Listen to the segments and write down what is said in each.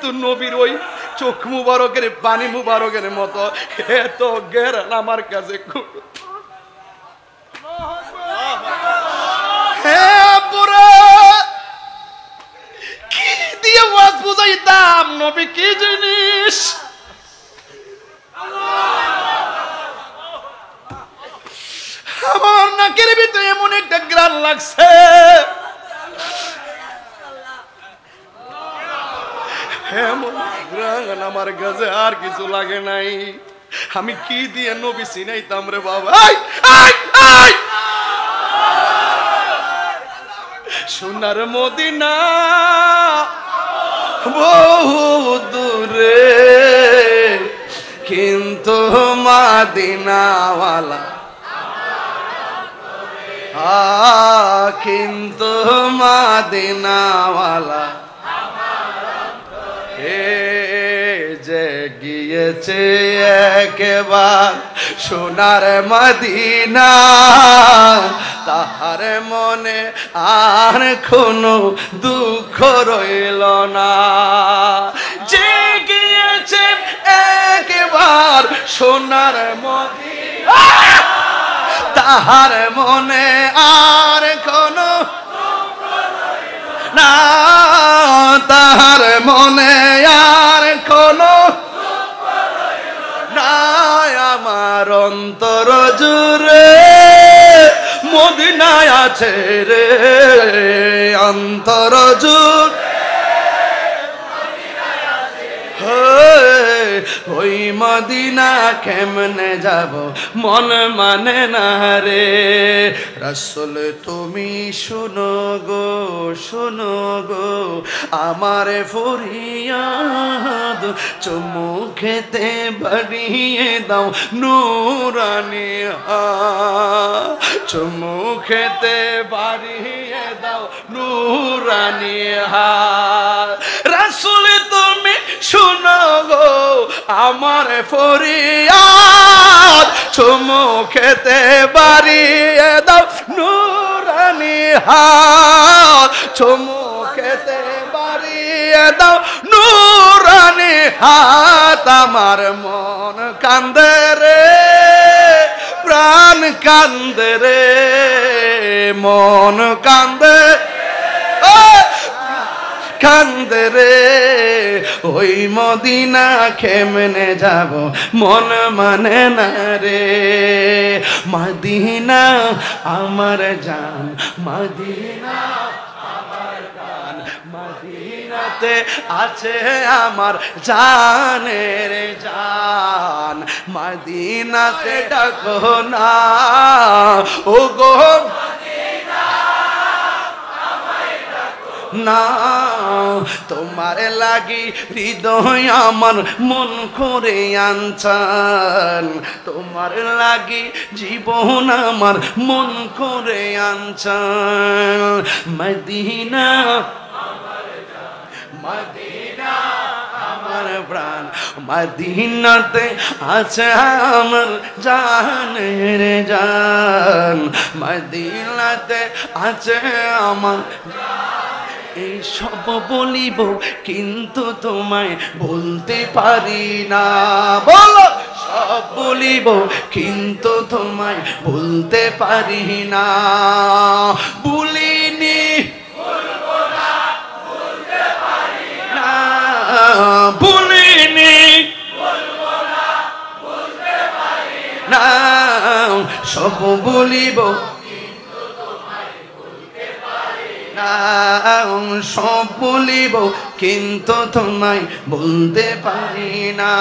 তো নবীর ওই চোখ মুবারকের পানি মুবারকের মতো এত ঘেরান আমার কাছে খুব। কি দিয়ে ওয়াজ বুঝাইতাম নবী কি জিনিস। আমার নাকের ভিতরে এমন একটা গ্রান লাগছে, এমন গ্রান আমার কাছে আর কিছু লাগে নাই। আমি কি দিয়ে নবী চিনাইতাম রে বাবা। সোনার মদিনা বহু দূরে কিন্তু মদিনাওয়ালা, কিন্তু মদিনাওয়ালা যে গিয়েছে একবার সোনার মদিনা, তাহার মনে আর কোনো দুঃখ রইল না। যে গিয়েছে একবার সোনার মদিনা, তাহার মনে আর কোনো না, তাহার মনে আর কোনো না। আমার অন্তর জুড়ে মদিনায় আছে রে, অন্তর জুড়ে ওই মদিনা কেমনে যাব মন মানে না রে। রাসূল তুমি শুনো গো, শুনো গো আমার ফরিয়াদ, চুমু খেতে বাড়িয়ে দাও নুরানি হাত, চুমু খেতে বাড়িয়ে দাও নুরানি হাত। রাসূল তুমি শুনো গো আমার ফরিয়াদ, চুমু খেতে বাড়িয়ে দাও নুরানি হাত, চুমু খেতে বাড়িয়ে দাও নুরানি হাত। আমার মন কান্দে রে, প্রাণ কান্দে রে, মন কান্দে কান্দে রে। ওই মদিনা কেমনে যাব মন মানে না রে। মদিনা আমার জান, মদিনা আমার গান, মদিনাতে আছে আমার জানের জান। মদিনাতে ডাকো না ও গো না, তোমার লাগি হৃদয় আমার মন করে আনছান, তোমার লাগি জীবন আমার মন করে আনছান। মদিনা মদিনা আমার প্রাণ, মদিনাতে আছে আমার জানের জান, মদিনাতে আছে আমার। এই সব বলিব কিন্তু তোমায় বলতে পারি না, বলো সব বলিব কিন্তু তোমায় বলতে পারি না। বলিনি বলবো না, বলতে পারি না, বলিনি বলবো না, বলতে পারি না। সব বলিব সব বলিব কিন্তু তোমায় বলতে পারি না।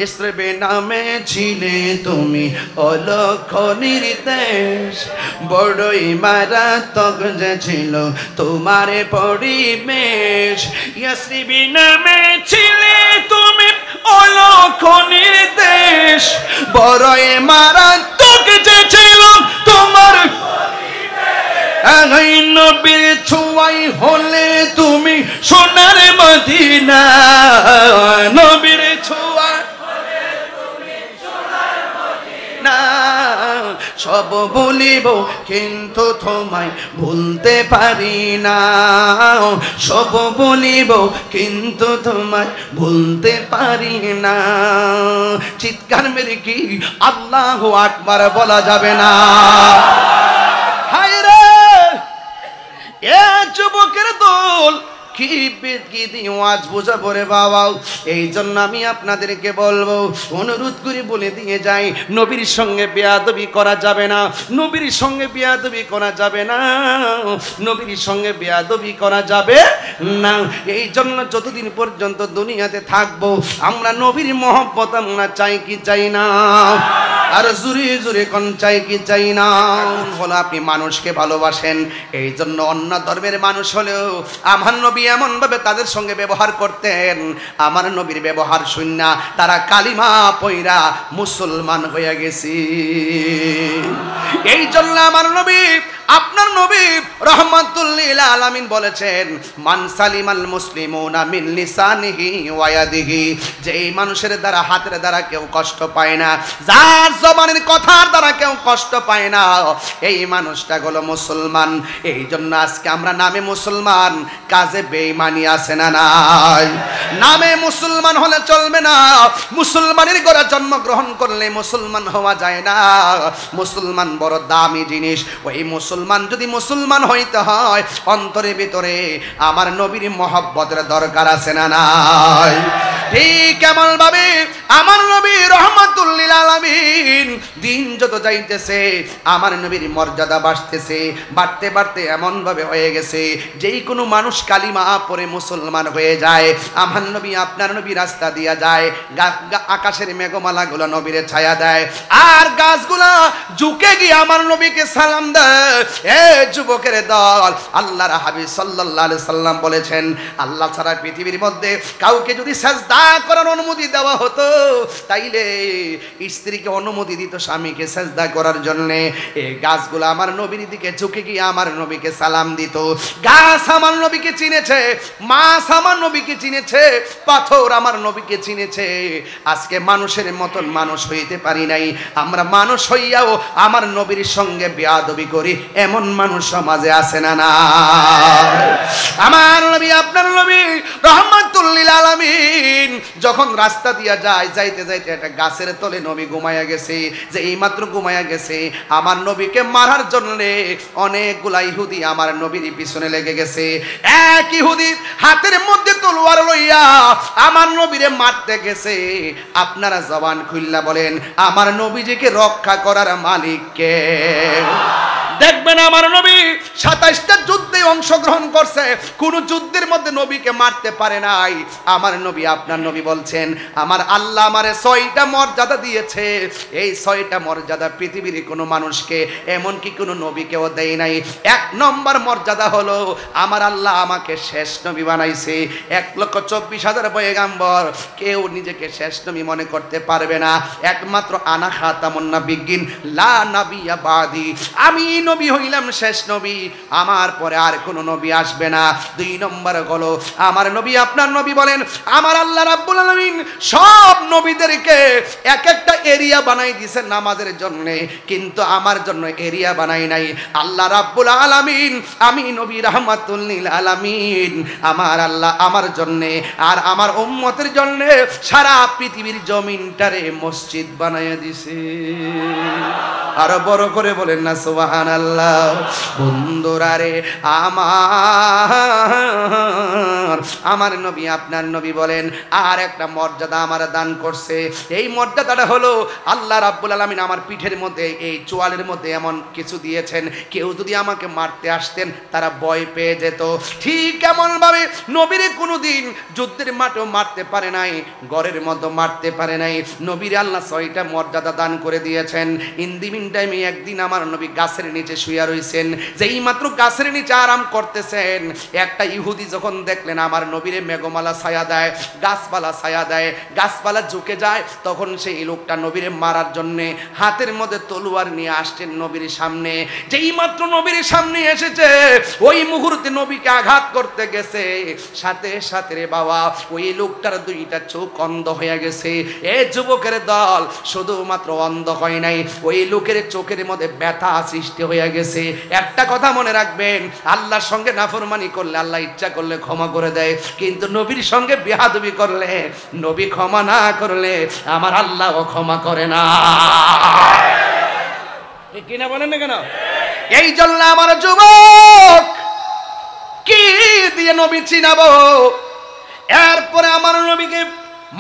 ইসরাবে নামে ছিলে তুমি অলক্ষ নির্দেশ, বড়ই মারাত্মক যে ছিল তোমার পরিবেশ। ইসরাবে নামে ছিলে তুমি অলক্ষ নির্দেশ, বড়ই মারাত্মক যে ছিল তোমার নবীর ছোঁয়াই হলে তুমি সোনার মদিনা, নবীর ছোঁয়া হলে তুমি সোনার মদিনা। সব ভুলিব কিন্তু তোমায় ভুলতে পারি না, সব ভুলিব কিন্তু তোমায় ভুলতে পারি না। চিৎকার মেরে কি আল্লাহু আকবার বলা যাবে না? হায় রে এ যুবকের দল, কি ওয়াজ বোঝাবো রে বাবা। এই জন্য আমি আপনাদেরকে বলবো, অনুরোধ করে বলে দিয়ে যাই, নবীর সঙ্গে বেয়াদবি করা যাবে না, নবীর সঙ্গে বেয়াদবি করা যাবে না, নবীর সঙ্গে বেয়াদবি করা যাবে না। এই জন্য যতদিন পর্যন্ত দুনিয়াতে থাকবো আমরা নবীর মহব্বত আমরা চাই কি চাই না? আর জুড়ে জুড়ে কোন চাই কি চাই না? হলো আপনি মানুষকে ভালোবাসেন, এই জন্য অন্য ধর্মের মানুষ হলেও আমার নবী এমন ভাবে তাদের সঙ্গে ব্যবহার করতেন, আমার নবীর ব্যবহার শুননা তারা কালিমা পয়রা মুসলমান হয়ে গেছে। এই জন্য আমার নবী, আপনার নবী রাহমাতুল লিল আলামিন বলেছেন, মান সালিমাল মুসলিমুনা মিন লিসানিহি ওয়া ইয়াদিহি, যে এই মানুষের দ্বারা হাতের দ্বারা কেউ কষ্ট পায় না, যার জবানের কথার দ্বারা কেউ কষ্ট পায় না, এই মানুষটা হলো মুসলমান। এই জন্য আজকে আমরা নামে মুসলমান, কাজে বেঈমানি আছে না নাই? নামে মুসলমান হলে চলবে না, মুসলমানের ঘরে জন্মগ্রহণ করলে মুসলমান হওয়া যায় না। মুসলমান বড় দামি জিনিস। ওই মুসলমান যদি মুসলমান হইতে হয়, অন্তরের ভিতরে আমার নবীর মহব্বতের দরকার আছে না নাই? ঠিক কেমন ভাবে আমার নবী রাহমাতুল লিল আলামিন দিন যত যাইতেছে আমার নবীর মর্যাদা বাড়তেছে, বাড়তে বাড়তে এমন ভাবে হয়ে গেছে যেই কোনো মানুষ কালিমা পড়ে মুসলমান হয়ে যায়। আমার নবী আপনার নবী রাস্তা দিয়া যায়, আকাশের মেঘমালাগুলো নবীরে ছায়া দেয়, আর গাছগুলা ঝুঁকে গিয়ে আমার নবীকে সালাম দেয়। এ যুবকের দল, আল্লাহর হাবিব সাল্লাল্লাহু আলাইহি সাল্লাম বলেছেন, আল্লাহ ছাড়া পৃথিবীর মধ্যে কাউকে যদি সাজদা করার অনুমতি দেওয়া হতো, তাইলে স্ত্রীকে অনুমতি দিত স্বামীকে সাজদা করার জন্য। এই গাছগুলো আমার নবীর দিকে ঝুঁকে গিয়ে আমার নবীকে সালাম দিত। গাছ আমার নবীকে চিনেছে, মাছ আমার নবীকে চিনেছে, পাথর আমার নবীকে চিনেছে। আজকে মানুষের মতন মানুষ হইতে পারি নাই, আমরা মানুষ হইয়াও আমার নবীর সঙ্গে বেয়াদবি করি, এমন মানুষ সমাজে আছে না না? আমার নবী আপনার নবী রাহমাতুল লিল আলামিন যখন রাস্তা দিয়া যায়, যাইতে যাইতে একটা গাছের তলে নবী ঘুমায়া গেছে। যে এইমাত্র ঘুমায়া গেছে, আমার নবীকে মারার জন্য অনেকগুলা ইহুদি আমার নবীর পিছনে লেগে গেছে। এক ইহুদি হাতের মধ্যে তলোয়ার লইয়া আমার নবীরে মারতে গেছে। আপনারা জবান খুইল্লা বলেন, আমার নবীজিকে রক্ষা করার মালিক কে? দেখবেন আমার নবী 27টা যুদ্ধে অংশগ্রহণ করছে, কোন যুদ্ধের মধ্যে নবীকে মারতে পারে নাই। আমার নবী আপনার নবী বলছেন, আমার আল্লাহ আমারে 6টা মর্যাদা দিয়েছে, এই 6টা মর্যাদা পৃথিবীর কোনো মানুষকে এমনকি কোনো নবীকেও দেয় নাই। 1 নম্বর মর্যাদা হলো আমার আল্লাহ আমাকে শেষ নবী বানাইছে। 1,24,000 পয়গাম্বর, কেউ নিজেকে শেষ নবী মনে করতে পারবে না। একমাত্র আনা খাতামুন নাবিয়্যিন লা নাবিয়্যা বাদি, আমি নবী হইলাম শেষ নবী, আমার পরে আর কোন নবী আসবে না। 2 নম্বর হলো আমার নবী আপনার নবী বলেন, আমার আল্লাহ রাব্বুল আলামিন সব নবীদেরকে এক একটা এরিয়া বানাই দিয়েছে নামাজের জন্য, কিন্তু আমার জন্য এরিয়া বানাই নাই। আল্লাহ রাব্বুল আলামিন, আমি নবী রাহমাতুল লিল আলামিন, আমার আল্লাহ আমার জন্য আর আমার উম্মতের জন্য সারা পৃথিবীর জমিনটারে মসজিদ বানাইয়া দিয়েছে। আরো বড় করে বলেন না সুবহানাল্লাহ। বন্ধুরা রে আমার নবী আপনার নবী বলেন, আর একটা মর্যাদা আমার দান করছে। এই মর্যাদাটা হলো আল্লাহ রাব্বুল আলামিন আমার পিঠের মধ্যে, এই চোয়ালের মধ্যে এমন কিছু দিয়েছেন, কেউ যদি আমাকে মারতে আসতেন তারা ভয় পেয়ে যেত। ঠিক এমন ভাবে নবীরে কোনোদিন যুদ্ধের মাঠেও মারতে পারে নাই, ঘরের মধ্যে মারতে পারে নাই। নবীর আল্লাহ 6টা মর্যাদা দান করে দিয়েছেন। ইন দি মিন টাইমে একদিন আমার নবী গাছের নিচে নিচে শুয়ে রইছেন, যেই মাত্র গাছের নিচে আরাম করতেছেন, একটা ইহুদি যখন দেখলেন আমার নবীরে মেঘমালা ছায়া দেয়, গাছপালা ছায়া দেয়, গাছপালা ঝুঁকে যায়, তখন সেই লোকটা নবীরে মারার জন্য হাতের মধ্যে তলোয়ার নিয়ে আসছেন নবীর সামনে। যেই মাত্র নবীর সামনে এসেছে, ওই মুহূর্তে নবীকে আঘাত করতে গেছে, সাথে সাথে রে বাবা ওই লোকটার দুইটা চোখ অন্ধ হয়ে গেছে। এ যুবকের দল, শুধুমাত্র অন্ধ হয় নাই, ওই লোকের চোখের মধ্যে ব্যথা সৃষ্টি হয়ে গেছে। একটা কথা মনে রাখবেন, আল্লাহর সঙ্গে নাফরমানি করলে আল্লাহ ইচ্ছা করলে ক্ষমা করে দেয়, কিন্তু নবীর সঙ্গে বেয়াদবি করলে, নবী ক্ষমা না করলে আমার আল্লাহও ক্ষমা করে না। কিনা বলেন না কেন? এই জন্য আমার যুবক, কি দিয়ে নবী চিনাবো? এরপরে আমার নবীকে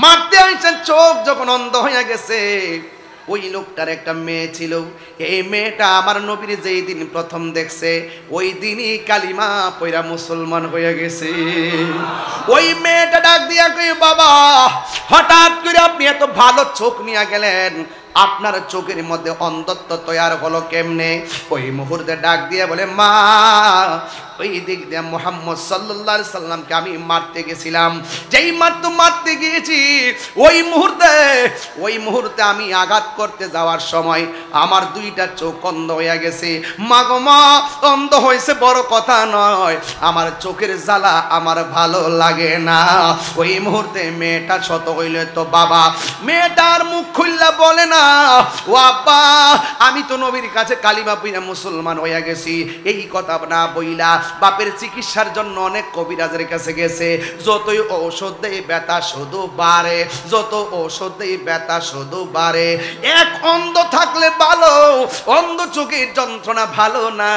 মারতে আইছেন, চোখ যখন অন্ধ হয়ে গেছে। ওই লোকটার একটা মেয়ে ছিল, এই মেয়েটা আমার নবীর যেই দিন প্রথম দেখছে, ওই দিনই কালিমা পয়রা মুসলমান হয়ে গেছে। ওই মেয়েটা ডাক দিয়া কই, বাবা হঠাৎ করে আপনি এত ভালো চোখ নিয়ে গেলেন, আপনার চোখের মধ্যে অন্ধত্ব তৈরি হলো কেমনে? ওই মুহূর্তে ডাক দিয়ে বলে, মা ওই দিক দিয়ে মুহাম্মদ সাল্লাল্লাহু আলাইহি সাল্লামকে আমি মারতে গেছিলাম, যেই মারতে গিয়েছি ওই মুহূর্তে আমি আঘাত করতে যাওয়ার সময় আমার দুইটা চোখ অন্ধ হয়ে গেছে। মা গো মা, অন্ধ হয়েছে বড় কথা নয়, আমার চোখের জ্বালা আমার ভালো লাগে না। ওই মুহূর্তে মেয়েটা শত হইলে তো বাবা, মেয়েটার মুখ খুললা বলে না, ও আব্বা আমি তো নবীর কাছে কালিমা পড়ে মুসলমান হয়ে গেছি। এই কথা না বইলা বাপের চিকিৎসার জন্য অনেক কবিরাজের কাছে গেছে, যতই ঔষধ দেই ব্যথা শুধু বাড়ে, যত ঔষধ দেই ব্যথা শুধু বাড়ে। এক অন্ধ থাকলে ভালো, অন্ধ চোখের যন্ত্রণা ভালো না।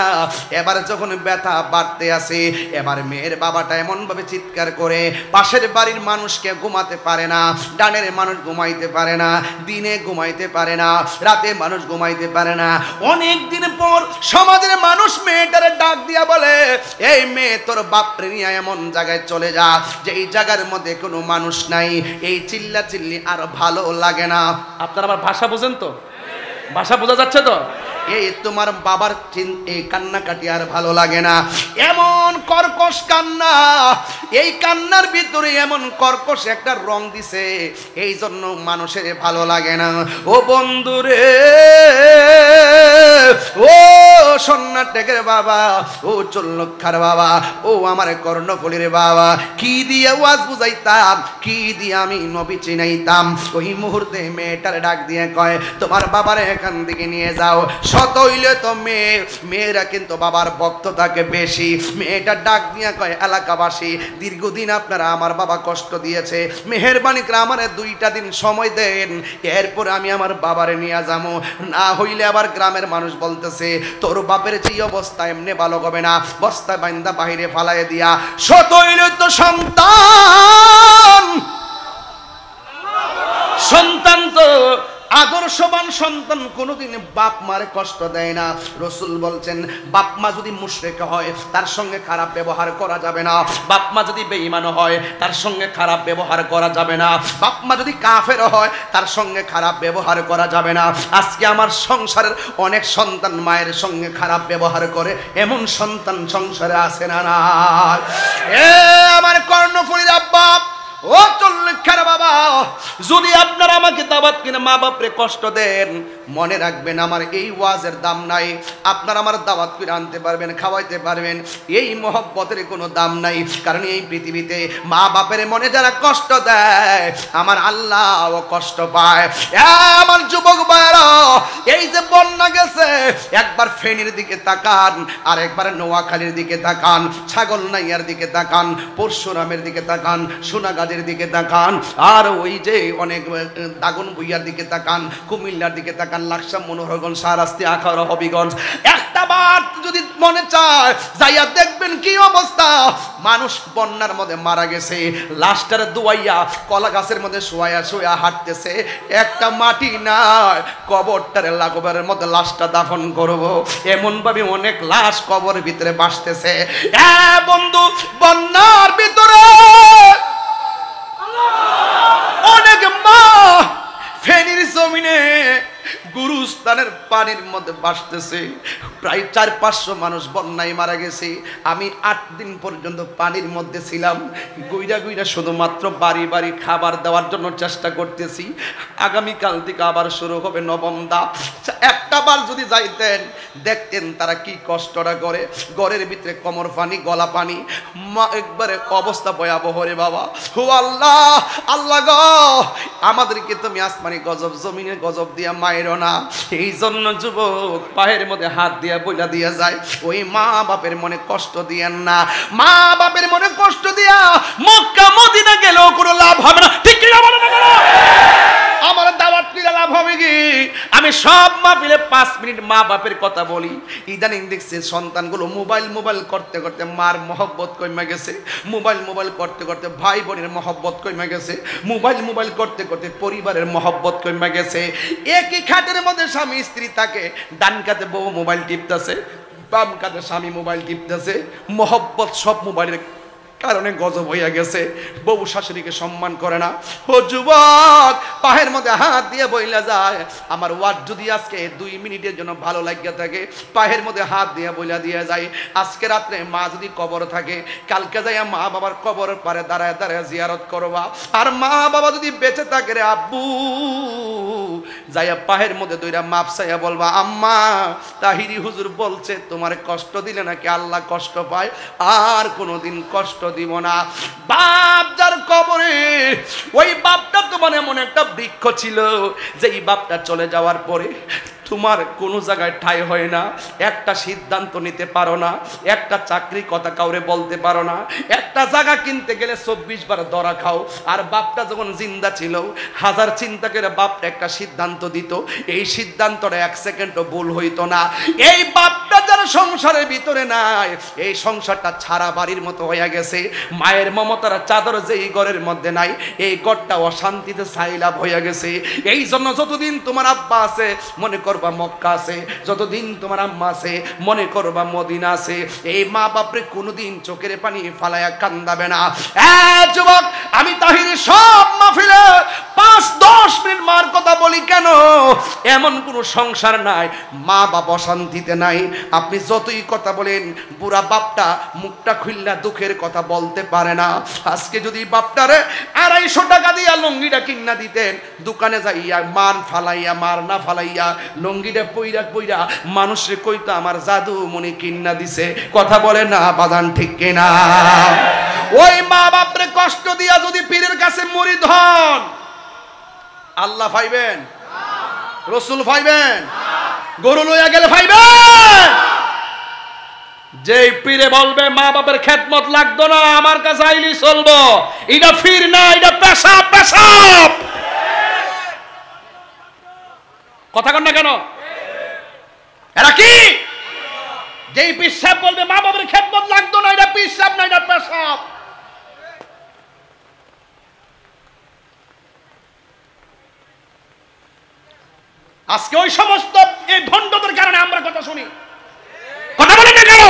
এবার যখন ব্যথা বাড়তে আসে, এবার মেয়ের বাবাটা এমন ভাবে চিৎকার করে, পাশের বাড়ির মানুষকে ঘুমাতে পারে না, ডানের মানুষ ঘুমাইতে পারে না, দিনে ঘুমাইতে পারে না, রাতে মানুষ ঘুমাইতে পারে না। অনেক দিন পর সমাজের মানুষ মেয়েটারে ডাক দিয়া বলে, এই মেয়ে তোর বাপরে নিয়ে এমন জায়গায় চলে যা, যে এই জায়গার মধ্যে কোনো মানুষ নাই, এই চিল্লা চিল্লি আর ভালো লাগে না। আপনারা আমার ভাষা বোঝেন তো? ভাষা বোঝা যাচ্ছে তো? এই তোমার বাবার এই কান্নাকাটি আর ভালো লাগে না, এমন কর্কশ কান্না, এই কান্নার ভিতরে এমন কর্কশ একটা রং দিছে, এই জন্য মানুষের ভালো লাগে না। ও বন্ধুরে, ও সন্ন্যাটেকের বাবা, ও চল্লক্ষার বাবা, ও আমার কর্ণফুলীর বাবা, কি দিয়ে ওয়াজ বুঝাইতাম, কি দিয়ে আমি নবী চিনাইতাম। ওই মুহূর্তে মেয়েটার ডাক দিয়ে কয়, তোমার বাবারে এখান থেকে নিয়ে যাও। শত হইলে তো মেয়েরা কিন্তু বাবার ভক্ত থাকে বেশি। মেয়েটা ডাক দিয়ে কয়, এলাকাবাসী দীর্ঘদিন আপনারা আমার বাবা কষ্ট দিয়েছে, মেহেরবানি করে আমার 2টা দিন সময় দেন, এরপর আমি আমার বাবারে নিয়ে যাবো। না হইলে আবার গ্রামের মানুষ বলতেছে, তোর বাপের যে অবস্থা এমনি ভালো হবে না, বস্তায় বাইন্দা বাহিরে ফালাই দিয়া। শত হইলে তো সন্তান তো আদর্শবান সন্তান কোনোদিন বাপ মারে কষ্ট দেয় না। রসুল বলছেন, বাপ মা যদি মুশরিক হয় তার সঙ্গে খারাপ ব্যবহার করা যাবে না, বাপ মা যদি বেঈমান হয় তার সঙ্গে খারাপ ব্যবহার করা যাবে না, বাপ মা যদি কাফের হয় তার সঙ্গে খারাপ ব্যবহার করা যাবে না। আজকে আমার সংসারের অনেক সন্তান মায়ের সঙ্গে খারাপ ব্যবহার করে, এমন সন্তান সংসারে আছে না? না এ আমার কর্ণফুলীর আব্বা, ও চল্লিখার বাবা, যদি আপনারা আমাকে দাওয়াত কিনে মা বাপরে কষ্ট দেন, মনে রাখবেন আমার এই ওয়াজের দাম নাই। আপনারা আমার দাওয়াত করে আনতে পারবেন, খাওয়াইতে পারবেন, এই মহব্বতের কোনো দাম নাই। কারণ এই পৃথিবীতে মা বাপের মনে যারা কষ্ট দেয়, আমার আল্লাহও কষ্ট পায়। আমার যুবক ভাইরা, এই যে বন্যা গেছে, একবার ফেনীর দিকে তাকান, আর একবার নোয়াখালীর দিকে তাকান, ছাগলনাইয়ার দিকে তাকান, পরশুরামের দিকে তাকান, সোনাগাজীর দিকে তাকান, আর ওই যে অনেক দাগন ভুইয়ার দিকে তাকান, কুমিল্লার দিকে তাকান, লাকসাম, মনোহরগঞ্জ, শাহরাস্তি, আখাউড়া, হবিগঞ্জ। একটা বার যদি মনে চায় যাইয়া দেখবেন কি অবস্থা। মানুষ বন্যার মধ্যে মারা গেছে, লাশটার দুয়াইয়া কলা গাছের মধ্যে শোয়া শোয়া হাঁটতেছে, একটা মাটি নাই, কবরটারে লাগবের মধ্যে লাশটা দাফন করব, এমন ভাবে অনেক লাশ কবরের ভিতরে বাসতেছে। বন্ধু, বন্যার ভিতরে অনেক মা ফেনীর জমিনে গুরুস্থানের পানির মধ্যে ভাসতেছে। প্রায় 400-500 মানুষ বন্যায় মারা গেছে। আমি 8 দিন পর্যন্ত পানির মধ্যে ছিলাম। গুইরা গুইরা শুধুমাত্র বাড়ি বাড়ি খাবার দেওয়ার জন্য চেষ্টা করতেছি। আগামীকাল থেকে আবার শুরু হবে নবম ধাপ। একটা বার যদি যাইতেন দেখতেন তারা কি কষ্টটা করে। ঘরের ভিতরে কোমর পানি, গলা পানি, একবারে অবস্থা ভয়াবহ রে বাবা। ও আল্লাহ, আল্লাহ গো, আমাদেরকে তুমি আসমানি গজব, জমিনে গজব দিয়া মাইরো না। এই জন্য যুবক পায়ের মধ্যে হাত দিয়া বইলা দিয়া যায়, ওই মা বাপের মনে কষ্ট দিয়েন না। মা বাপের মনে কষ্ট দিয়া মক্কা মদিনা গেলেও কোনো লাভ হবে না। ঠিক কি না বলো না? আমার দাওয়াত নিলে লাভ হবে কি? আমি সব মাহফিলে 5 মিনিট মা বাপের কথা বলি। ইদানিং দেখছি সন্তানগুলো মোবাইল করতে করতে মার মহব্বত কমে গেছে, মোবাইল করতে করতে ভাই বোনের মহব্বত কমে গেছে, মোবাইল করতে করতে পরিবারের মহব্বত কমে গেছে। একই খাটের মধ্যে স্বামী স্ত্রী থাকে, ডান কাতে বউ মোবাইল টিপতেছে, বাম কাতে স্বামী মোবাইল টিপতেছে। মহব্বত সব মোবাইলের কারণে গজব হইয়া গেছে। বউ শাশুড়িকে সম্মান করে না। ও যুবক, পায়ের মধ্যে হাত দিয়ে বইলা যায়, আমার ওয়ার্ড যদি আজকে 2 মিনিটের জন্য ভালো লাগিয়া থাকে, পায়ের মধ্যে হাত দিয়ে বইলা দিয়ে যায়, আজকে রাত্রে মা যদি কবর থাকে, কালকে যাইয়া মা বাবার কবরের পারে দাঁড়ায় দাঁড়ায় জিয়ারত করবা। আর মা বাবা যদি বেঁচে থাকে রে আব্বু, যাইয়া পায়ের মধ্যে দইরা মাপ চাইয়া বলবা, আম্মা তাহিরি হুজুর বলছে তোমার কষ্ট দিলে নাকি আল্লাহ কষ্ট পায়, আর কোনোদিন কষ্ট দিব না। বাপ যার কবরে, ওই বাপটা তোমার এমন একটা বৃক্ষ ছিল যে এই বাপটা চলে যাওয়ার পরে তোমার কোনো জায়গায় ঠাঁই হয় না, একটা সিদ্ধান্ত নিতে পারো না, একটা চাকরি কথা কাউরে বলতে পারো না, একটা জায়গা কিনতে গেলে 24 বার ধরা খাও। আর বাপটা যখন জিন্দা ছিল, 1000 চিন্তা করে বাপটা একটা সিদ্ধান্ত দিত, এই সিদ্ধান্তটা 1 সেকেন্ডও ভুল হইতো না। এই বাপটা যারা সংসারের ভিতরে নাই, এই সংসারটা ছাড়া বাড়ির মতো হয়ে গেছে। মায়ের মমতার চাদর যেই ঘরের মধ্যে নাই, এই ঘরটা অশান্তিতে সাইলাভ হয়ে গেছে। এই জন্য যতদিন তোমার আব্বা আছে মনে করবা মক্কা আছে, যতদিন তোমার আম্মা আছে মনে করবা মদিনা আছে। এই মা বাপরে কোনোদিন চোখের পানি ফালায়া কান্দাবে না। যুবক, আমি তাহিরি সব মাহফিলে 5-10 মিনিট মার কথা বলি কেন? এমন কোনো সংসার নাই মা বাবা অশান্তিতে নাই। আপনি যতই কথা বলেন, বুড়া বাপটা মুখটা খুললা দুঃখের কথা বলতে পারে না। আজকে যদি বাপটারে 250 টাকা দিয়া লঙ্গিটা কিনা দিতেন, দোকানে যাইয়া মার ফালাইয়া, মার না ফালাইয়া লঙ্গিটা পইরা পইরা মানুষে কইতো আমার জাদু মনে কিনা দিছে। কথা বলে না বাজান, ঠিক কিনা? ওই মা বাপরে কষ্ট দিয়া যদি পীরের কাছে মুরিদ হন, আল্লাহ পাইবেন? রসুল পাইবেন? গরু লইয়া গেলে পাইবেন? যেই পীরে বলবে মা বাপের খেদমত লাগতো না, আমার কাছে আইলি চলবো, এটা ফির না, এটা পেশাব। পেশাব কথা কন না কেন? এরা কি? যেই পেশাব বলবে মা বাপের খেদমত লাগতো না, এটা পেশাব না, এটা পেশাব। আজকে ওই সমস্ত এই ভণ্ডদের কারণে আমরা কথা শুনি। কথা বলেন না কেন?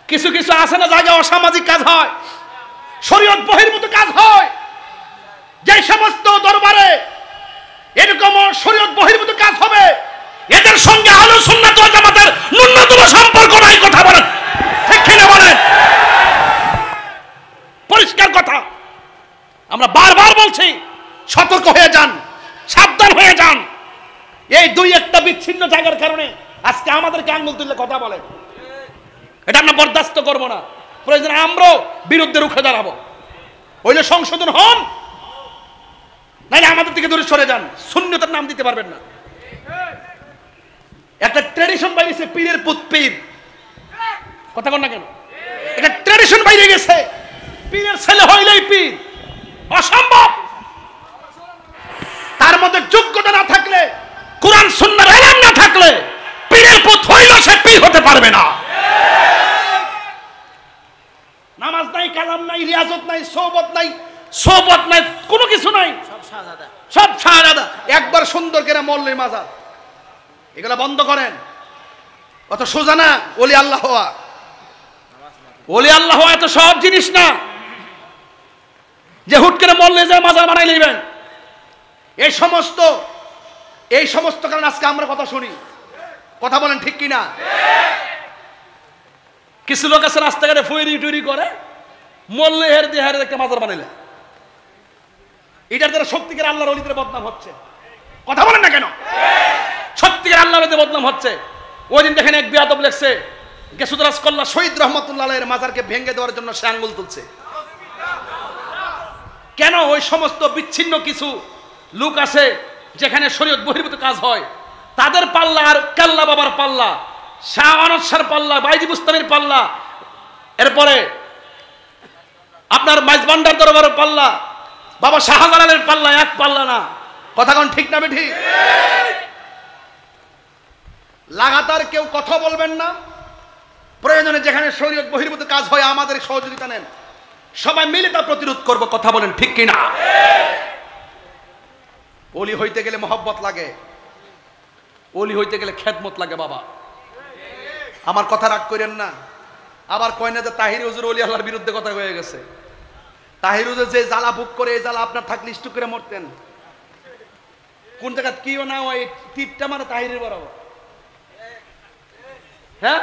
কিছু কিছু আছে না জায়গায় অসামাজিক কাজ হয়, শরীয়ত বহির্ভূত কাজ হয়। যে সমস্ত দরবারে এরকম শরীয়ত বহির্ভূত কাজ হবে, এদের সঙ্গে আহলে সুন্নাত ওয়াল জামাতের ন্যূনতম সম্পর্ক নাই। কথা বলেন, ঠিক কিনা বলেন? পরিষ্কার কথা, আমরা বারবার বলছি, সতর্ক হয়ে যান, সাবধান হয়ে যান। এই 2-1টা বিচ্ছিন্ন জায়গার কারণে আজকে আমাদেরকে আঙ্গুল তুললে কথা বলে, এটা আমরা বরদাস্ত করবো না। প্রয়োজনে আমরাও বিরুদ্ধে রুখে দাঁড়াবো। হইলে সংশোধন হন, নাইলে আমাদের থেকে দূরে সরে যান। সুন্নতের নাম দিতে পারবেন না। একটা ট্র্যাডিশন বাইরেছে, পীরের পুত পীর। কথা বল না কেন? এটা ট্র্যাডিশন বাইরে গেছে, পীরের ছেলে হইলেই পীর। অসম্ভব। তার মধ্যে যোগ্যতা না থাকলে, কোরআন সুন্নাহর ইলম না থাকলে, পীরের পুত হইলেও সে পীর হতে পারবে না। নামাজ নাই, কালাম নাই, রিয়াজত নাই, সোহবত নাই, কোনো কিছু নাই, সব শাহজাদা। একবার সুন্দর করে মল্লে মাজার, এগুলা বন্ধ করেন। অত সোজা না ওলি আল্লাহ হওয়া। ওলি আল্লাহ হওয়া এত সব জিনিস না যে হুট করে মল্লে যায় মাজার বানাই নেবেন। এই সমস্ত এই সমস্ত কারণে আজকে আমরা কথা শুনি। কথা বলেন ঠিক কিনা? কিছু লোক আছে রাস্তাঘাটে ফুয়েরি টুরি করে, মল্লে হের দিয়ে হের একটা মাজার বানাইলে, এটার দ্বারা সত্যিকার আল্লাহর ওলিদের বদনাম হচ্ছে। কথা বলেন না কেন? সত্যিকার আল্লাহর ওলিদের বদনাম হচ্ছে। ওই দিন দেখেন এক বিয়াদব লেখছে গেসুদরাজ কল্লা শহীদ রহমতুল্লাহ আলাইহির মাজারকে ভেঙে দেওয়ার জন্য সে আঙ্গুল তুলছে। কেন? ওই সমস্ত বিচ্ছিন্ন কিছু লোক আছে যেখানে শরীয়ত বহির্ভূত কাজ হয়, তাদের পাল্লা আর কাল্লা বাবার পাল্লা, শাহ আনস শাহর পাল্লা, বাইজি বুস্তামির পাল্লা, এরপরে আপনার মাইজবান্ডার দরবারের পাল্লা, বাবা শাহজালালের পাল্লা এক পাল্লা না। কথা কোন ঠিক না ঠিক? লাগাতার কেউ কথা বলবেন না। প্রয়োজনে যেখানে শরীয়ত বহির্ভূত কাজ হয় আমাদের সহযোগিতা নেন, সবাই মিলে তা প্রতিরোধ করব। কথা বলেন ঠিক কিনা? ওলি হইতে গেলে মহব্বত লাগে, ওলি হইতে গেলে খেদমত লাগে। বাবা আমার কথা রাগ করেন না। আবার কয় না যে তাহির হুজুর ওলি আল্লাহর বিরুদ্ধে কথা হয়ে গেছে। তাহির হুজুর যে জ্বালা ভোগ করে, এই জ্বালা আপনার থাকলে স্টুক করে মরতেন। কোন জায়গা কিও না হয় টিপটা মানে তাহিরের বরাবর। হ্যাঁ,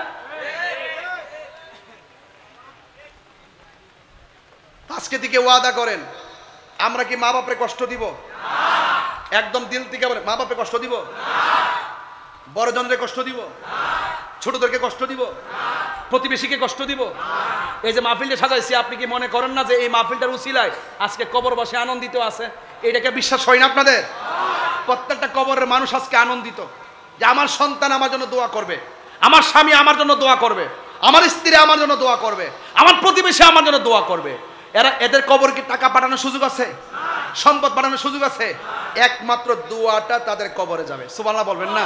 আজকে থেকে ওয়াদা করেন, আমরা কি মা বাপরে কষ্ট দিব? একদম দিল থেকে বলেন, মা বাপরে কষ্ট দিব? বড়জনদের কষ্ট দিব? ছোটদেরকে কষ্ট দিব? প্রতিবেশীকে কষ্ট দিব? এই যে মাহফিলটা সাজাইছি, আপনি কি মনে করেন না যে এই মাহফিলটার উসিলায় আজকে কবরবাসী আনন্দিত আছে? এটাকে বিশ্বাস হয় না আপনাদের? প্রত্যেকটা কবরের মানুষ আজকে আনন্দিত যে আমার সন্তান আমার জন্য দোয়া করবে, আমার স্বামী আমার জন্য দোয়া করবে, আমার স্ত্রী আমার জন্য দোয়া করবে, আমার প্রতিবেশী আমার জন্য দোয়া করবে। এদের কবর কি টাকা পাঠানোর সুযোগ আছে? সম্পদ পাঠানোর সুযোগ আছে? একমাত্র দোয়াটা তাদের কবরে যাবে। সুবহানাল্লাহ বলবেন না?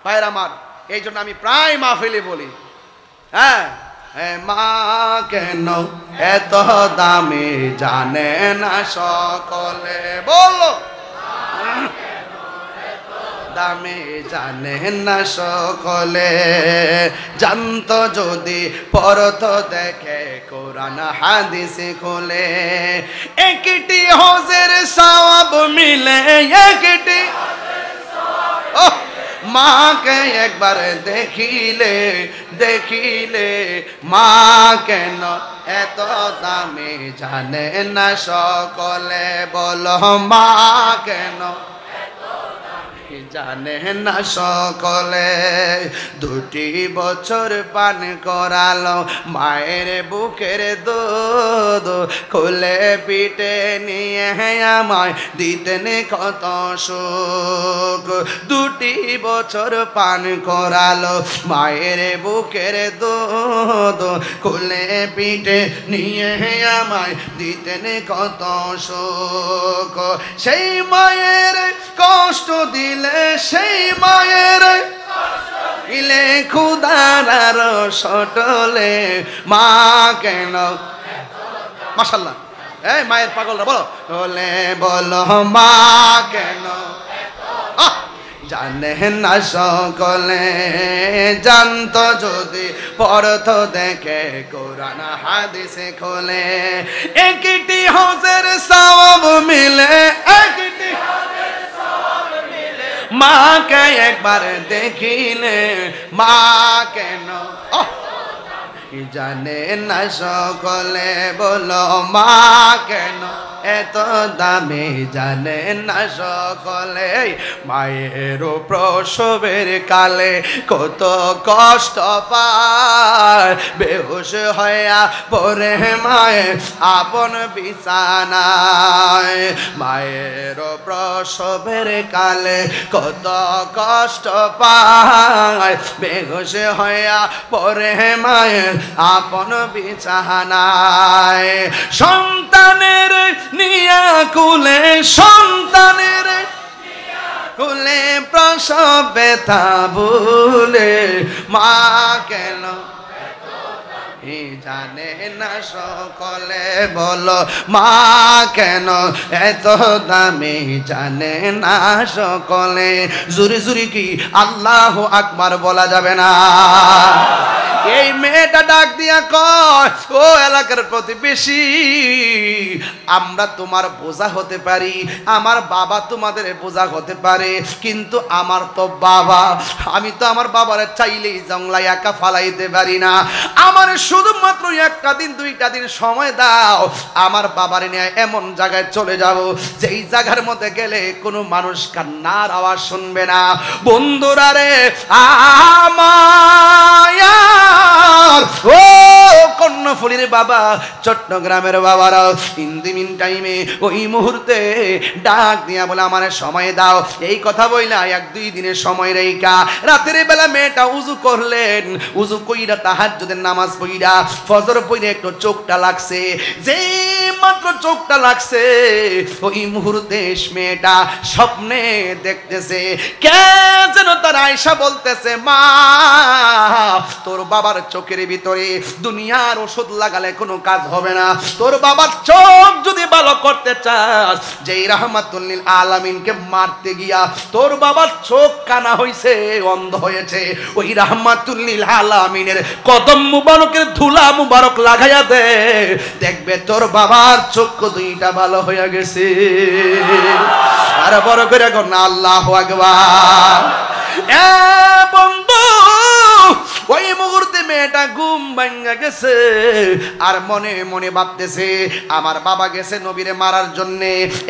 ভাইয়ের আমার, এই জন্য আমি প্রায় মাহফিলে বলি, হ্যাঁ, মা কেন এত দামি জানে না সকলে, বলো দামে জানে না সকলে, জানত যদি পরত দেখে কোরআন হাদিসে খোলে, একটি হজের সওয়াব মিলে, একটি মাকে একবার দেখিলে, দেখিলে মা কেন এত দামে জানে না সকলে, বলো মা কেন জানে না সকলে। 2 বছর পান করালো মায়ের বুকের দুধ, খুলে পিঠে নিয়ে আমায় দিতেন কত সুখ। 2 বছর পান করালো মায়ের বুকের দুধ, খুলে পিঠে নিয়ে আমায় দিতেন কত সুখ। সেই মায়ের কষ্ট দিলে, সেই মায়ের ইলে খুদার সটলে, মা কেন, মাশাআল্লাহ, এই মায়ের পাগলরা বলো, বলে বলো মা কেন জানে না সকলে, জানত যদি পড়ত দেখে কোরআন হাদিসে খোলে, একটি হজের সওয়াব মিলে, একটি মাকে একবার দেখিলে, মা কেন জানে না সকলে, বলো মা কেন এত দামি জানে না সকলে। মায়ের প্রসবের কালে কত কষ্ট পায়, বেহুশ হইয়া পড়ে মায়ের আপন বিছানায়। মায়ের প্রসবের কালে কত কষ্ট পায়, বেহুশ হইয়া পড়ে মায়ের আপন বিছানায়। সন্তানের নিয়া কুলে, সন্তানের কুলে প্রসব ব্যথা ভুলে, মা কেন জানে না সকলে, বলো মা কেন এত দামি জানে না সকলে। জুরি জুরি কি আল্লাহু আকবার বলা যাবে না? এই মেয়েটা ডাক দিয়া কয়, ও এলাকার প্রতিবেশী, আমরা তোমার বোঝা হতে পারি, আমার বাবা তোমাদের বোঝা হতে পারে, কিন্তু আমার তো বাবা, আমি তো আমার বাবারে চাইলেই জংলায় একা ফালাইতে পারি না। আমার শুধুমাত্র একটা দিন দুইটা দিন সময় দাও, আমার বাবারে নিয়ে এমন জায়গায় চলে যাব যেই জায়গার মধ্যে গেলে কোনো মানুষ কান্নার আওয়াজ শুনবে না। বন্ধুরা রে, আমার ও কর্ণফুলীর বাবা, চট্টগ্রামের বাবারা ইন দি মিন টাইমে ওই মুহূর্তে ডাক দিয়া বলে আমার সময় দাও। এই কথা বইলা এক দুই দিনের সময় রেখা রাতের বেলা মেয়েটা উজু করলেন, উজু কইরা তাহাজ্জুদের নামাজ পড়িরা ফজর পড়ে একটু চোখটা লাগছে, যে মাত্র চোখটা লাগছে ওই মুহূর্তে মেয়েটা স্বপ্নে দেখতেছে কে যেন তার আয়েশা বলতেছে, মা তোর বাবার চোখের ভিতরে দুনিয়ার ওষুধ লাগালে কোনো কাজ হবে না, তোর বাবার চোখ যদি ভালো করতে চাস, যেই রাহমাতুল লিল আলামিনকে মারতে গিয়া তোর বাবার চোখ কানা হইছে, অন্ধ হয়েছে, ওই রাহমাতুল লিল আলামিনের কদম মুবারকের ধুলা মুবারক লাগাইয়া দে, দেখবে তোর বাবার চোখ দুইটা ভালো হয়ে গেছে। আর বড় করে কর না আল্লাহু আকবার। এ বন্ধু, ওই মুহূর্তে মেয়েটা ঘুম ভাঙা গেছে, আর মনে মনে ভাবতেছে আমার বাবা গেছে নবীরে মারার জন্য,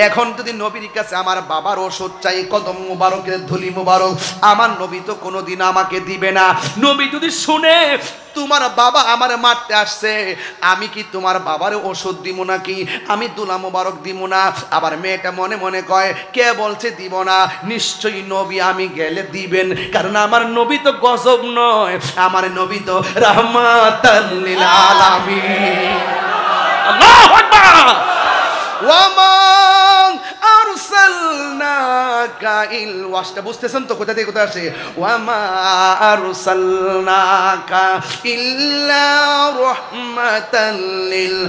এখন যদি নবীর কাছে আমার বাবার ওষুধ চাই, কদম মুবারকের ধুলি মুবারক, আমার নবী তো কোনোদিন আমাকে দিবে না। নবী যদি শুনে তোমার বাবা আমারে মারতে আসছে, আমি কি তোমার বাবার ওষুধ দিব নাকি, আমি দুলা মুবারক দিব না? আবার মেয়েটা মনে মনে কয়, কে বলছে দিব না, নিশ্চয়ই নবী আমি গেলে দিবেন, কারণ আমার নবী তো গজব নয়, আমার নবী তো রাহমাতাল লিল আলামিন। আল্লাহু আকবার। ওয়ামা আরসালনাকা ইল, ওয়াসটা বুঝতেছেন তো কোথা থেকে কোথা আসে? ওয়ামা আরসালনাকা ইল্লা রাহমাতাল লিল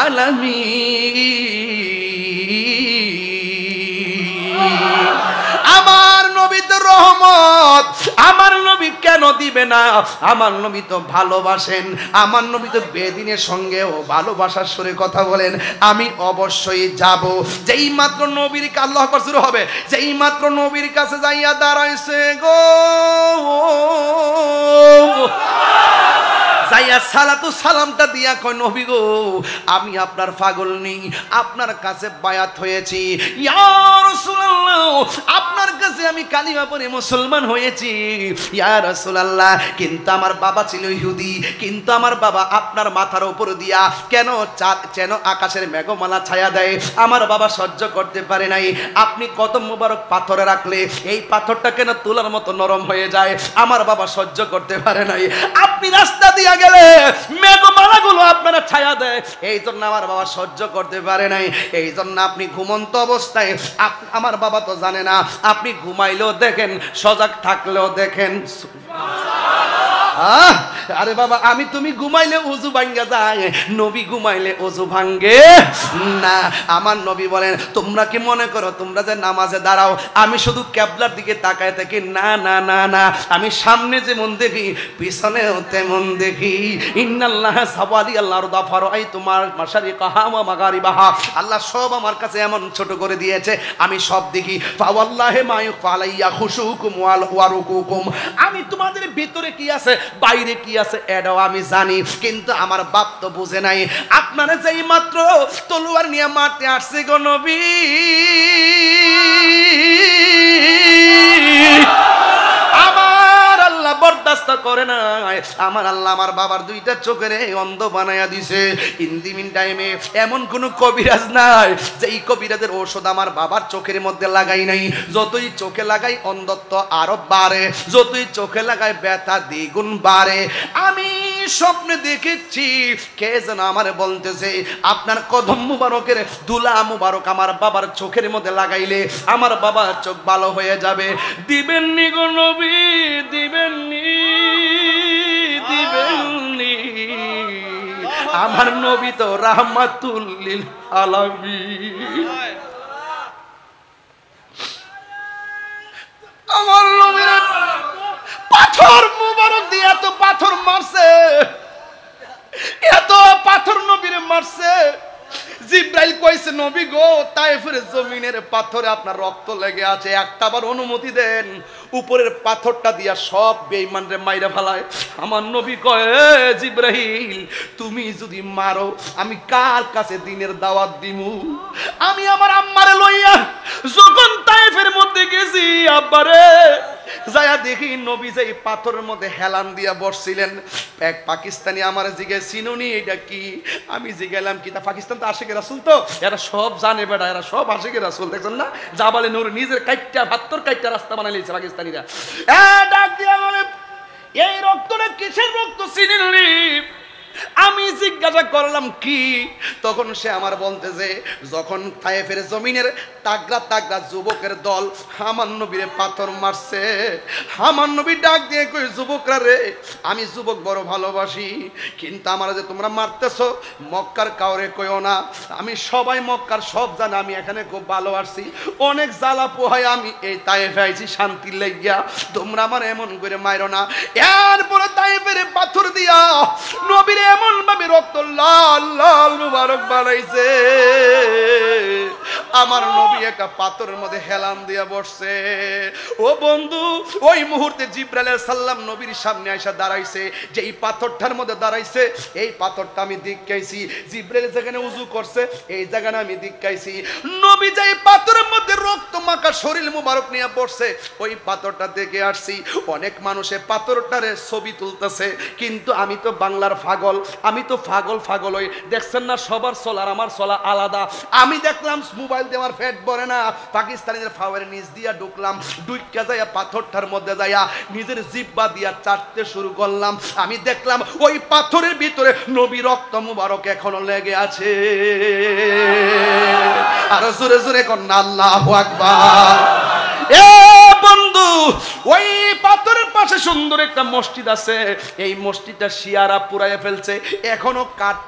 আলামিন। আমার নবী তো রহমত, আমার নবী কেন দিবে না? আমার নবী তো ভালোবাসেন, আমার নবী তো বেদিনের সঙ্গেও ভালোবাসার সুরে কথা বলেন, আমি অবশ্যই যাব। যেই মাত্র নবীর কাছে আল্লাহু আকবার শুরু হবে, যেই মাত্র নবীর কাছে যাইয়া দাঁড়াইছে গো, যাইয়া সালাতু সালামটা দিয়া কয়, নবী গো আমি আপনার পাগল নেই, আপনার কাছে বায়াত হয়েছি, ইয়া রাসূলুল্লাহ আপনার কাছে আমি কালিমা পড়ে মুসলমান হয়েছি, ইয়া রাসূলুল্লাহ, কিন্তু আমার বাবা ছিল ইহুদি, কিন্তু আমার বাবা আপনার মাথার উপর দিয়া কেন যেন আকাশের মেঘমালা ছায়া দেয়, আমার বাবা সহ্য করতে পারে নাই, আপনি কদম মুবারক পাথরে রাখলে এই পাথরটা কেন তুলার মতো নরম হয়ে যায়, আমার বাবা সহ্য করতে পারে নাই, আপনি রাস্তা দিয়া গেলে মেঘমালাগুলো আপনারা ছায়া দেয়, এই জন্য আমার বাবা সহ্য করতে পারে নাই, এই জন্য আপনি ঘুমন্ত অবস্থায়, আমার বাবা তো জানে না, আপনি ঘুমাইলেও দেখেন, সজাগ থাকলেও দেখেন। আরে বাবা, আমি তুমি ঘুমাইলে উজু ভাঙ্গা যায়, নবী ঘুমাইলে উজু ভাঙ্গে না। আমার নবী বলেন, তোমরা কি মনে করো তোমরা যে নামাজে দাঁড়াও আমি শুধু কিবলার দিকে তাকায় থাকি? না না না না, আমি সামনে যেমন দেখি পিছনেও তেমন দেখি। ইন্নাল্লাহ সাওয়ালি আল্লাহর দাফার আই তোমার মাশারিকাহা ওয়া মাগারিবাহা, আল্লাহ সব আমার কাছে এমন ছোট করে দিয়েছে, আমি সব দেখি। ফাওয়াল্লাহি মা ইউফালাইয়া খুশুকুম ওয়া রুকুকুম, আমি তোমাদের ভিতরে কি আছে বাইরে কি আছে এটাও আমি জানি, কিন্তু আমার বাপ তো বুঝে নাই। আপনারা যেই মাত্র তলোয়ার নিয়ে মারতে আসছে গো নবী, আমার আল্লাহ বরদাস্ত করে না, আমার আল্লাহ আমার বাবার দুইটা চোখের অন্ধ বানায়া দিছে। ইন্দিমিন টাইমে এমন কোন কবিরাজ নাই যেই কবিরাজের ঔষধ আমার বাবার চোখের মধ্যে লাগাই নাই। যতই চোখে লাগাই অন্ধত্ব আরো বাড়ে, যতই চোখে লাগাই ব্যথা দ্বিগুণ বাড়ে। আমি স্বপ্নে দেখেছি কে যেন আমার বলতেছে, আপনার কদম মুবারকের দুলা মুবারক আমার বাবার চোখের মধ্যে লাগাইলে আমার বাবার চোখ ভালো হয়ে যাবে। দিবেননি গো নবী, দিবেননি, দিবেননি। আমার নবী তো রাহমাতুল লিল আলামিন। আমার নবী পাথর মুবারক দিয়ে এত পাথর মারছে, এত পাথর নবীরে মারছে। জিব্রাইল কইছে নবী গো তায়েফের জমিনের পাথরে আপনার রক্ত লেগে আছে, একটাবার অনুমতি দেন উপরের পাথরটা দিয়া সব বেঈমানরে মাইরা ফেলায়। আমার নবী কয় জিব্রাইল তুমি যদি মারো আমি কার কাছে দিনের দাওয়াত দিমু? আমি আমার আম্মারে লইয়া যখন তায়েফের মধ্যে গেছি, আব্বারে যায়া দেখি নবী যে পাথরের মধ্যে হেলান দিয়া বসছিলেন। এক পাকিস্তানি আমার জিজ্ঞেস চিনুনি এটা কি? আমি জিজ্ঞালাম কি? তা পাকিস্তান তো আশিকের রাসূল, তো এরা সব জানে বেটা, এরা সব আশিকের রাসূল। দেখছেন না জাবালে নূর নিজের কাইটটা ভাত্তর কাইটটা রাস্তা বানাই লিয়েছে পাকিস্তানিরা। ডাক দিয়া বলে এই রক্তটা কিসের রক্ত চিনিলি? আমি জিজ্ঞাসা করলাম কি? তখন সে আমার বলতেছে যখন তায়েফের জমিনের তাগড়া তাগড়া যুবকের দল আমার নবীরে পাথর মারছে, আমার নবী ডাক দিয়ে কই যুবকরা রে আমি যুবক বড় ভালোবাসি, কিন্তু আমার যে তোমরা মারতেছো মক্কার কাউরে কইও না, আমি সবাই মক্কার সব জানে আমি এখানে খুব ভালো আসছি, অনেক জ্বালা পোহায় আমি এই তায়েফে আইছি শান্তির লাগিয়া, তোমরা আমার এমন করে মাইরো না। এরপরে তায়েফের পাথর দিয়া নবীর এমন ভাবে রক্ত লাল লাল মুবারক বানাইছে, আমার নবী একটা পাথরের মধ্যে হেলান দিয়া বসছে। ও বন্ধু ওই মুহূর্তে জিব্রাইল আলাইহিস সালাম নবীর সামনে আইসা দাঁড়াইছে, যে এই পাথরটার মধ্যে দাঁড়াইছে এই পাথরটা আমি দিক্কাইছি, জিব্রাইল যেখানে উযু করছে এই জায়গাটা আমি দিক্কাইছি। নবী যে পাথরের মধ্যে রক্ত মাখা শরীর মুবারক নিয়ে বসছে ওই পাথরটা দেখে আসছি। অনেক মানুষে পাথরটারে ছবি তুলতেছে, কিন্তু আমি তো বাংলার পাগল, আমি তো পাগল হই। দেখছেন না সবার চলার আমার চলা আলাদা। আমি দেখলাম মোবাইল দিয়ে আমার পেট ভরে না, পাকিস্তানিদের ফাওয়ারের নিচ দিয়া ঢুকলাম, ঢুইকা যাইয়া পাথরটার মধ্যে যাইয়া নিজের জিহ্বা দিয়া চাটতে শুরু করলাম। আমি দেখলাম ওই পাথরের ভিতরে নবী রক্ত মুবারক এখনো লেগে আছে। আর জোরে জোরে কোন আল্লাহু আকবার। এ বন্ধু ওই পাথরের পাশে সুন্দর একটা মসজিদ আছে, এই মসজিদটা শিয়ারা পুরাইয়া ফেলছে, এখনো কাঠ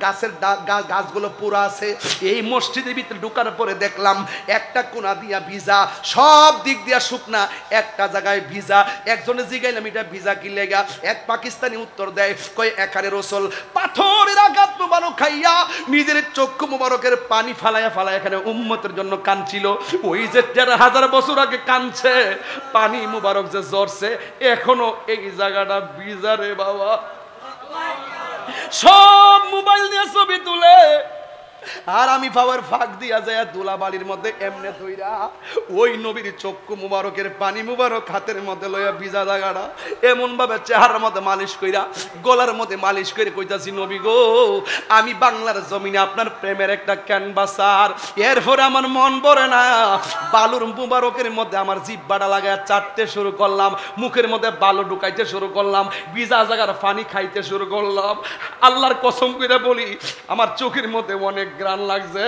গাছের গাছগুলো পুরা আছে। এই মসজিদের ভিতরে ঢুকার পরে দেখলাম একটা কোনা দিয়া ভিজা, সব দিক দিয়া শুকনা, একটা জায়গায় ভিজা। একজনে জিগাইলাম এটা ভিজা কি লেগা? এক পাকিস্তানি উত্তর দেয় কই এখানে রসুল পাথরের আঘাত মুবারক খাইয়া নিজের চক্ষু মুবারকের পানি ফালাইয়া ফালাইয়া এখানে উম্মতের জন্য কাঁদছিল। ওই যে ১৩,০০০ বছর আগে কাঁদছে, পানি মুবারক যে ঝরছে এখনো এই জায়গাটা ভিজা রে বাবা। সব মোবাইল দিয়ে ছবি তুলে আর আমি পাওয়ার ফাঁক দিয়া যায় দুলা বালির মধ্যে এমনে ধইরা ওই নবীর চক্ষু মুবারকের পানি মুবারক হাতের মধ্যে লইয়া ভিজা জায়গাটা এমন ভাবে চেহারার মধ্যে মালিশ কইরা গলার মধ্যে মালিশ করে কইতাছি নবী গো আমি বাংলার জমিনে আপনার প্রেমের একটা ক্যানভাসার। এরপরে আমার মন ভরে না, বালুর মুবারকের মধ্যে আমার জিহ্বাটা লাগায় চাটতে শুরু করলাম, মুখের মধ্যে বালু ঢুকাইতে শুরু করলাম, ভিজা জায়গার পানি খাইতে শুরু করলাম। আল্লাহর কসম করে বলি আমার চোখের মধ্যে অনেক গ্রান লাগছে,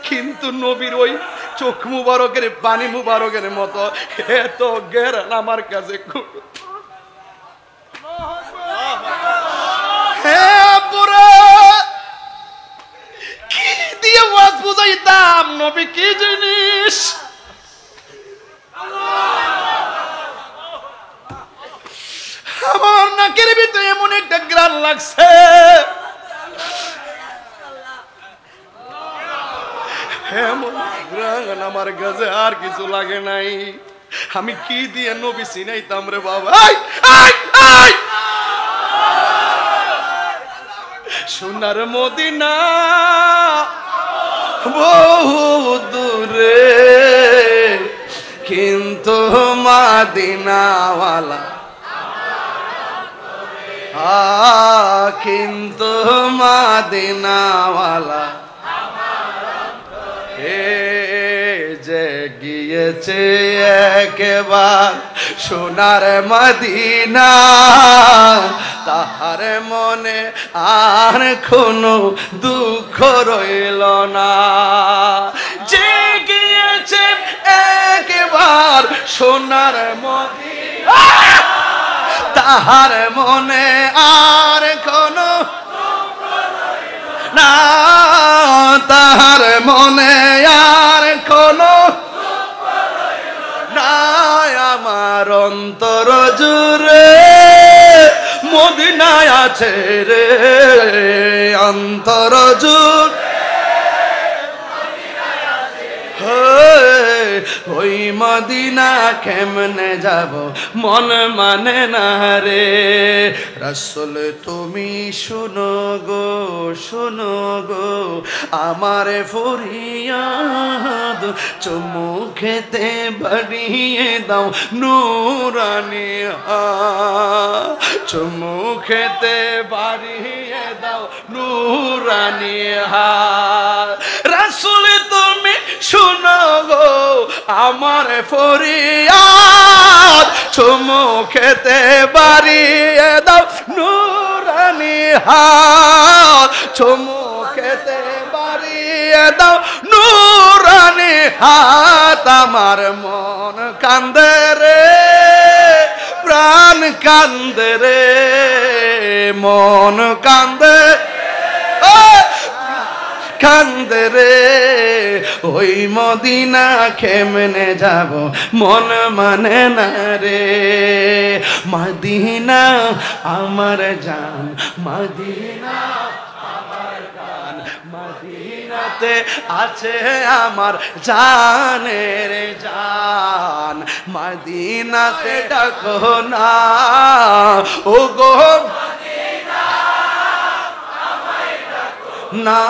কিন্তু নবীর ওই চোখ মুবারকের পানি মুবারকের মতো এত গ্রান আমার কাছে কি দিয়ে ওয়াজ বুঝাইতাম নবী কি জিনিস। আমার নাকের ভিতরে এমন একটা গ্রান লাগছে, এমন গ্রান আমার কাছে আর কিছু লাগে নাই। আমি কি দিয়ে নবী চিনাইতাম রে বাবা। সোনার মদিনা বহু দূরে কিন্তু মদিনাওয়ালা কিন্তু মদিনাওয়ালা যে গিয়েছে একবার সোনার মদিনা তাহার মনে আর কোনো দুঃখ রইল না। যে গিয়েছে একবার সোনার মদিনা তাহার মনে আর কোনো না, তাহার মনে আর কোনো না, আমার আমার অন্তর জুড়ে মদিনায় আছে রে, অন্তর জুড়ে ওই মদিনা কেমনে যাব মন মানে না রে। রাসূল তুমি শুনো গো আমার ফরিয়াদ, চুমু খেতে বাড়িয়ে দাও নুরানি হাত, চুমু খেতে বাড়িয়ে দাও নুরানি হাত। রাসূল তুমি শুনো গো আমার ফরিয়াদ, চুমু খেতে বাড়িয়ে দাও নুরানি হাত, চুমু খেতে বাড়িয়ে দাও নুরানি হাত। আমার মন কান্দে রে, প্রাণ কান্দে রে, মন কান্দে কান্দে রে, ওই মদিনা কেমনে যাব মন মানে না রে। মদিনা আমার জান, মদিনা আমার জান, মদিনাতে আছে আমার জানের জান, মদিনাতে ডাকো না ও গো না,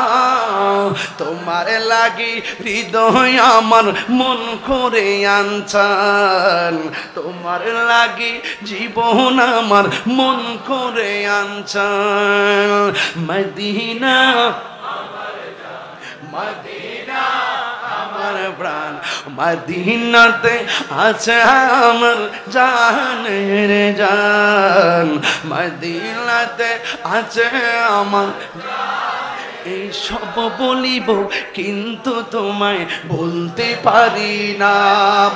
তোমার লাগি হৃদয় আমার মন করে আনছান, তোমার লাগি জীবন আমার মন করে আনছান। মদিনা মদিনা আমার প্রাণ, মদিনাতে আছে আমার জানের জান, মদিনাতে আছে আমার। এই সব বলিব কিন্তু তোমায় বলতে পারি না,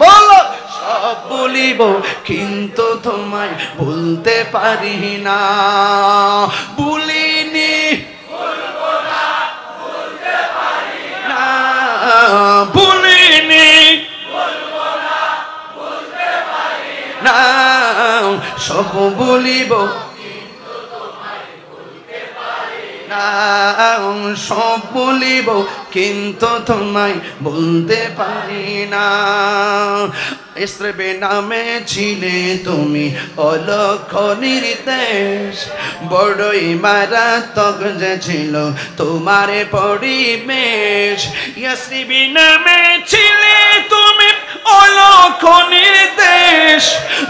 বলো সব বলিব কিন্তু তোমায় বলতে পারি না। বলিনি বলবো না, বলতে পারি না, বলিনি বলবো না, বলতে পারি না। সব বলিব সব বলিব কিন্তু তোমায় বলতে পারি না। ইসরে নামে ছিলে তুমি অলক্ষ নির্দেশ, বড়ই মারাত্মক যে ছিল তোমার পরিবেশ। ইসরে নামে ছিলে তুমি অলক্ষ নির্দেশ,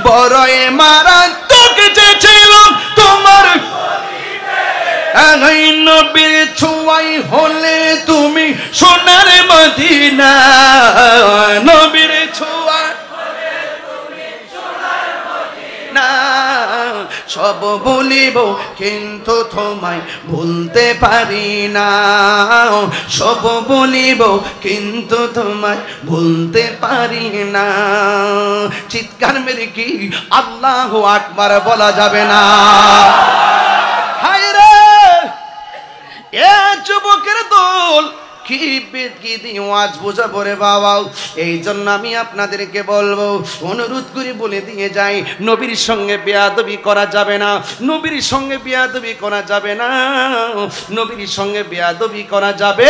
বড়ই মারাত্মক যে ছিল তোমার নবীর ছোঁয়াই হলে তুমি সোনার মদিনা, নবীর ছোঁয়া হলে তুমি সোনার মদিনা। সব বলিব কিন্তু তোমায় ভুলতে পারি না, সব বলিব কিন্তু তোমায় ভুলতে পারি না। চিৎকার মেরে কি আল্লাহু আকবার বলা যাবে না? এ যুবকের দল কি ওয়াজ বোঝাবো রে বাবা। এই জন্য আমি আপনাদেরকে বলবো, অনুরোধ করে বলে দিয়ে যাই, নবীর সঙ্গে বেয়াদবি করা যাবে না, নবীর সঙ্গে বেয়াদবি করা যাবে না, নবীর সঙ্গে বেয়াদবি করা যাবে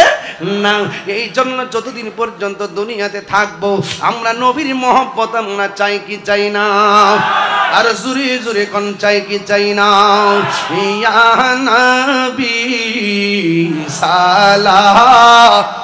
না। এই জন্য যতদিন পর্যন্ত দুনিয়াতে থাকবো আমরা নবীর মহব্বত আমরা চাই কি চাই না? আর জুরে জুরে কোন চাই কি চাই না? ইয়া নবী সালাম